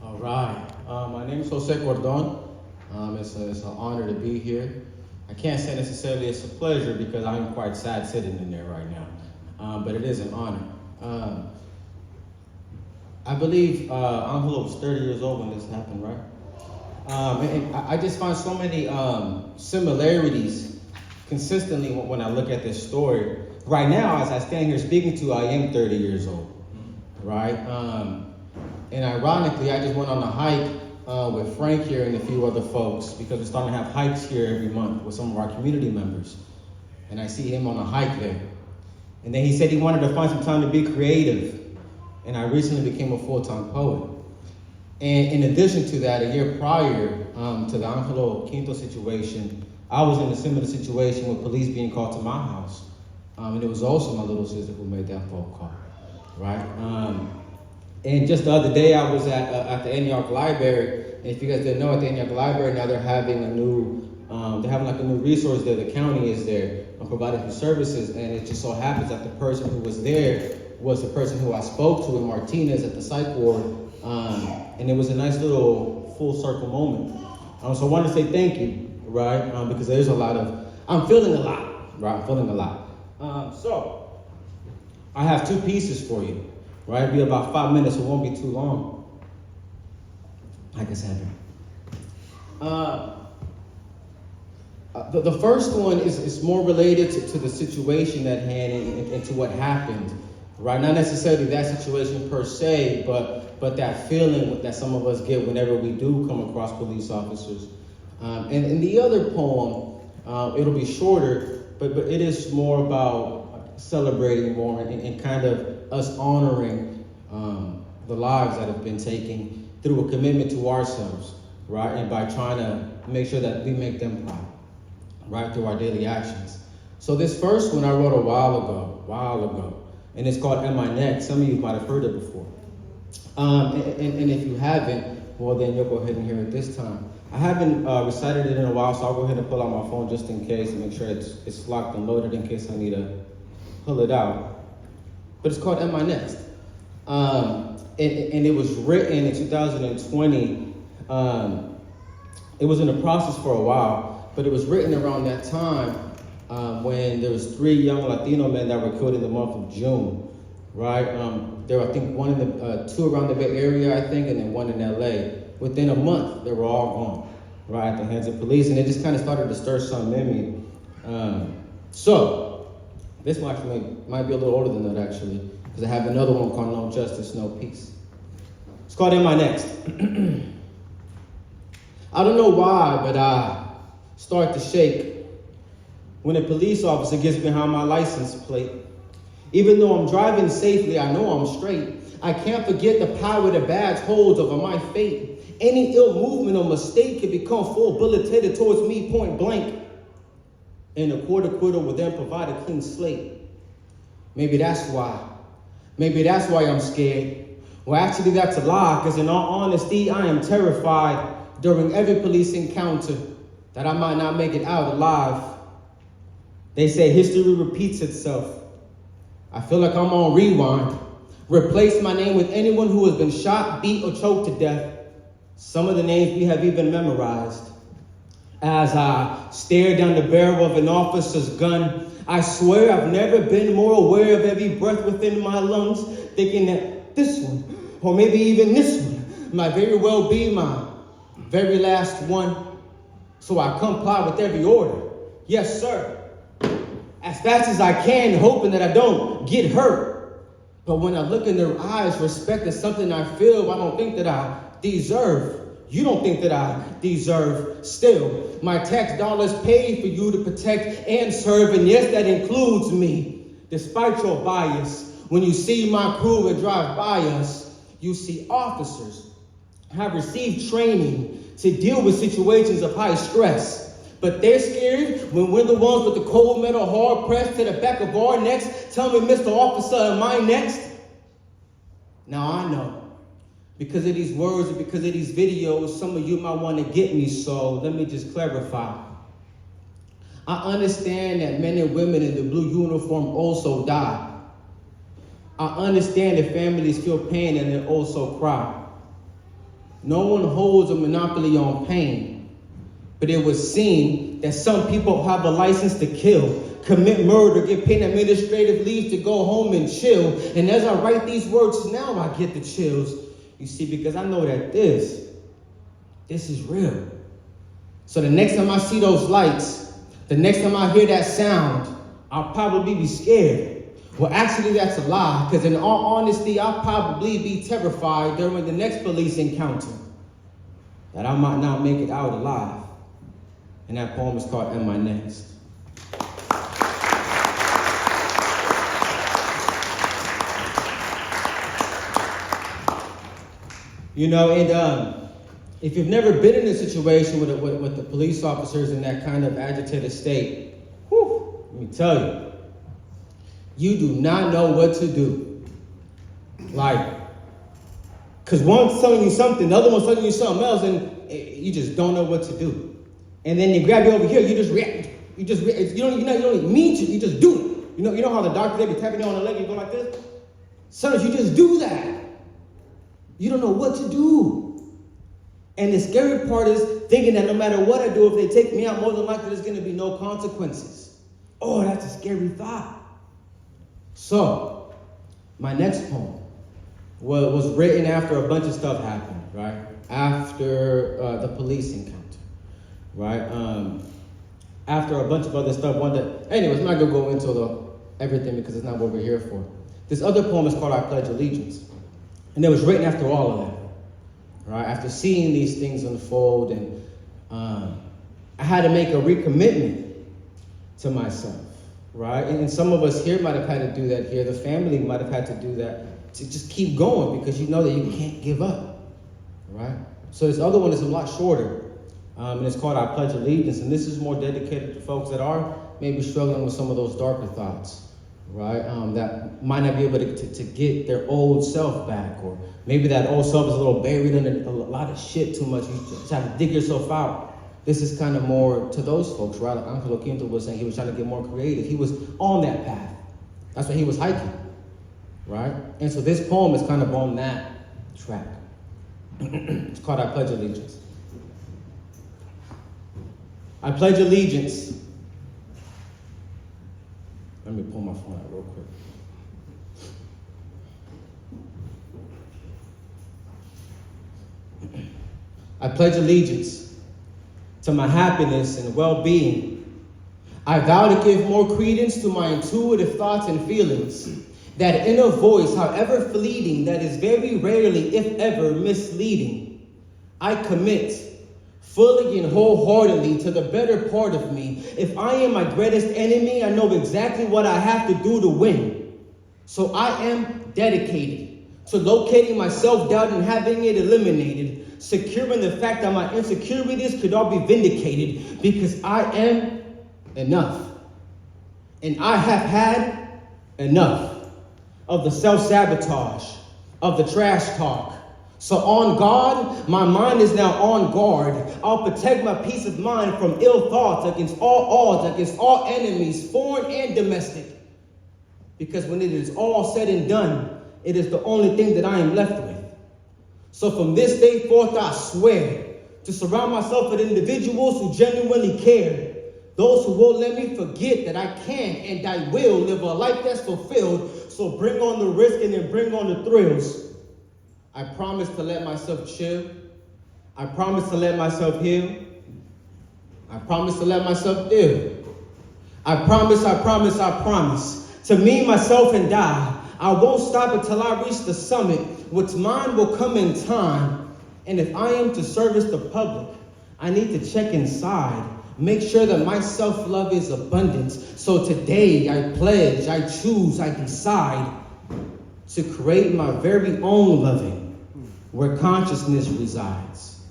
All right. My name is Jose Cordon. It's an honor to be here. I can't say necessarily it's a pleasure because I'm quite sad sitting in there right now, but it is an honor. I believe Angelo was 30 years old when this happened, right? And I just find so many similarities consistently when I look at this story. Right now, as I stand here speaking to you, I am 30 years old, right? And ironically, I just went on a hike with Frank here and a few other folks because we're starting to have hikes here every month with some of our community members. And I see him on a hike there. And then he said he wanted to find some time to be creative. And I recently became a full-time poet. And in addition to that, a year prior to the Angelo Quinto situation, I was in a similar situation with police being called to my house. And it was also my little sister who made that phone call, right? And just the other day, I was at the Antioch Library. And if you guys didn't know, at the Antioch Library now they're having a new resource there. The county is there providing some services, and it just so happens that the person who was there was the person who I spoke to in Martinez at the psych ward, and it was a nice little full circle moment. So I want to say thank you, right? Because there's I'm feeling a lot, right? I'm feeling a lot. So I have two pieces for you. Right, it'll be about 5 minutes, it won't be too long. Hi, Cassandra. The first one is more related to the situation at hand and to what happened. Right, not necessarily that situation per se, but that feeling that some of us get whenever we do come across police officers. And the other poem, it'll be shorter, but it is more about celebrating more and kind of us honoring the lives that have been taken through a commitment to ourselves, right? And by trying to make sure that we make them proud, right? Through our daily actions. So this first one I wrote a while ago, and it's called Am I Next? Some of you might have heard it before. And if you haven't, well then you'll go ahead and hear it this time. I haven't recited it in a while, so I'll go ahead and pull out my phone just in case and make sure it's locked and loaded in case I need to pull it out. But it's called Am I Next? And it was written in 2020. It was in the process for a while, but it was written around that time when there was 3 young Latino men that were killed in the month of June, right? There were, I think, 2 around the Bay Area, I think, and then 1 in LA. Within a month, they were all gone, right, at the hands of police, and it just kind of started to stir something in me. So this one actually might be a little older than that, actually, because I have another one called No Justice, No Peace. It's called Am I Next? I don't know why, but I start to shake when a police officer gets behind my license plate. Even though I'm driving safely, I know I'm straight. I can't forget the power the badge holds over my fate. Any ill movement or mistake can become full bullet headed towards me point blank. And a court acquittal will then provide a clean slate. Maybe that's why I'm scared. Well, actually, that's a lie, because in all honesty, I am terrified during every police encounter that I might not make it out alive. They say history repeats itself. I feel like I'm on rewind. Replace my name with anyone who has been shot, beat, or choked to death. Some of the names we have even memorized. As I stare down the barrel of an officer's gun, I swear I've never been more aware of every breath within my lungs, thinking that this one, or maybe even this one, might very well be my very last one. So I comply with every order. Yes, sir. As fast as I can, hoping that I don't get hurt. But when I look in their eyes, respect is something I feel I don't think that I deserve. You don't think that I deserve. Still, my tax dollars paid for you to protect and serve, and yes, that includes me. Despite your bias, when you see my crew and drive by us, you see officers have received training to deal with situations of high stress. But they're scared when we're the ones with the cold metal hard pressed to the back of our necks. Tell me, Mr. Officer, am I next? Now I know. Because of these words and because of these videos, some of you might want to get me, so let me just clarify. I understand that men and women in the blue uniform also die. I understand that families feel pain and they also cry. No one holds a monopoly on pain, but it would seem that some people have a license to kill, commit murder, get paid administrative leave to go home and chill. And as I write these words now, I get the chills. You see, because I know that this is real. So the next time I see those lights, the next time I hear that sound, I'll probably be scared. Well, actually, that's a lie, because in all honesty, I'll probably be terrified during the next police encounter that I might not make it out alive. And that poem is called Am I Next? You know, and if you've never been in a situation with the police officers in that kind of agitated state, let me tell you, you do not know what to do. Like, because one's telling you something, the other one's telling you something else, and you just don't know what to do. And then they grab you over here, you just react. You don't even mean to, you just do it. You know how the doctor, they be tapping you on the leg and you go like this? Sometimes you just do that. You don't know what to do. And the scary part is thinking that no matter what I do, if they take me out, more than likely there's going to be no consequences. Oh, that's a scary thought. So, my next poem was written after a bunch of stuff happened, right? After the police encounter, right? After a bunch of other stuff, anyways, I'm not going to go into everything because it's not what we're here for. This other poem is called I Pledge Allegiance. And it was written after all of that, right? After seeing these things unfold, and I had to make a recommitment to myself, right? And some of us here might have had to do that here. The family might have had to do that, to just keep going, because you know that you can't give up, right? So this other one is a lot shorter, and it's called I Pledge Allegiance, and this is more dedicated to folks that are maybe struggling with some of those darker thoughts, right? That might not be able to get their old self back, or maybe that old self is a little buried under a lot of shit too much. You just have to dig yourself out. This is kind of more to those folks, right? Like Angelo Quinto was saying, he was trying to get more creative. He was on that path. That's why he was hiking, right? And so this poem is kind of on that track. It's called I Pledge Allegiance. I pledge allegiance. Let me pull my phone out real quick. I pledge allegiance to my happiness and well-being. I vow to give more credence to my intuitive thoughts and feelings. That inner voice, however fleeting, that is very rarely, if ever, misleading. I commit fully and wholeheartedly to the better part of me. If I am my greatest enemy, I know exactly what I have to do to win. So I am dedicated to locating my self-doubt and having it eliminated, securing the fact that my insecurities could all be vindicated, because I am enough. And I have had enough of the self-sabotage, of the trash talk. So on God, my mind is now on guard. I'll protect my peace of mind from ill thoughts, against all odds, against all enemies, foreign and domestic. Because when it is all said and done, it is the only thing that I am left with. So from this day forth, I swear to surround myself with individuals who genuinely care. Those who won't let me forget that I can and I will live a life that's fulfilled. So bring on the risk and then bring on the thrills. I promise to let myself chill. I promise to let myself heal. I promise to let myself live. I promise to me, myself, and I won't stop until I reach the summit. What's mine will come in time. And if I am to service the public, I need to check inside. Make sure that my self-love is abundance. So today I pledge, I choose, I decide to create my very own loving where consciousness resides.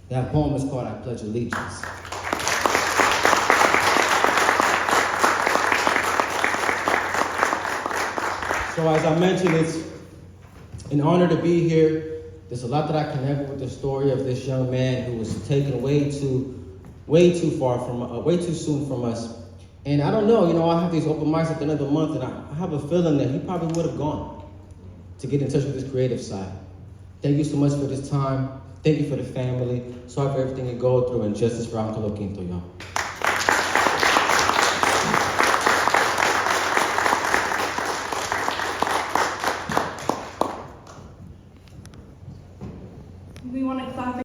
That poem is called I Pledge Allegiance. So as I mentioned, it's an honor to be here. There's a lot that I connect with the story of this young man who was taken way too soon from us. And I don't know, I have these open mics at the end of the month, and I have a feeling that he probably would have gone to get in touch with his creative side. Thank you so much for this time. Thank you for the family. Sorry for everything you go through, and justice for Angelo Quinto, y'all. We want to clap.